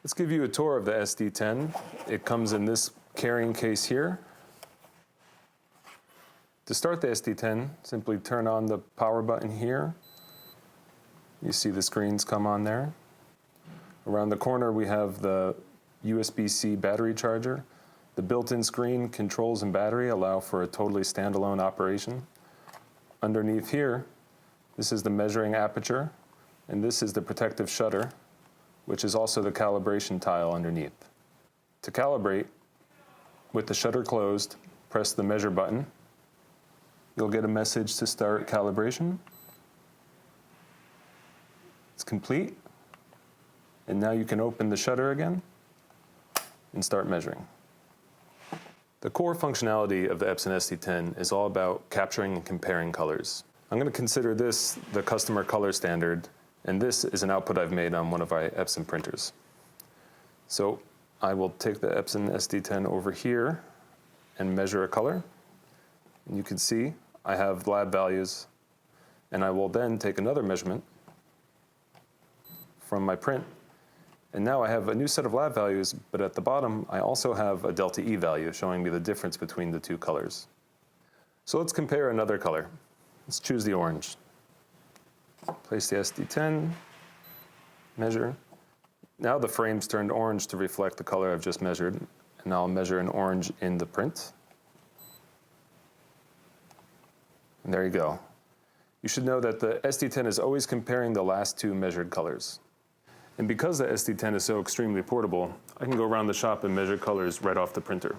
Let's give you a tour of the SD-10. It comes in this carrying case here. To start the SD-10, simply turn on the power button here. You see the screens come on there. Around the corner we have the USB-C battery charger. The built-in screen, controls, and battery allow for a totally standalone operation. Underneath here, this is the measuring aperture, and this is the protective shutter, which is also the calibration tile underneath. To calibrate, with the shutter closed, press the measure button. You'll get a message to start calibration. It's complete. And now you can open the shutter again and start measuring. The core functionality of the Epson SD-10 is all about capturing and comparing colors. I'm going to consider this the customer color standard, and this is an output I've made on one of my Epson printers. So I will take the Epson SD-10 over here and measure a color. And you can see I have lab values, and I will then take another measurement from my print. And now I have a new set of lab values, but at the bottom I also have a delta E value showing me the difference between the two colors. So let's compare another color. Let's choose the orange. Place the SD-10, measure. Now the frame's turned orange to reflect the color I've just measured, and I'll measure an orange in the print. And there you go. You should know that the SD-10 is always comparing the last two measured colors. And because the SD-10 is so extremely portable, I can go around the shop and measure colors right off the printer.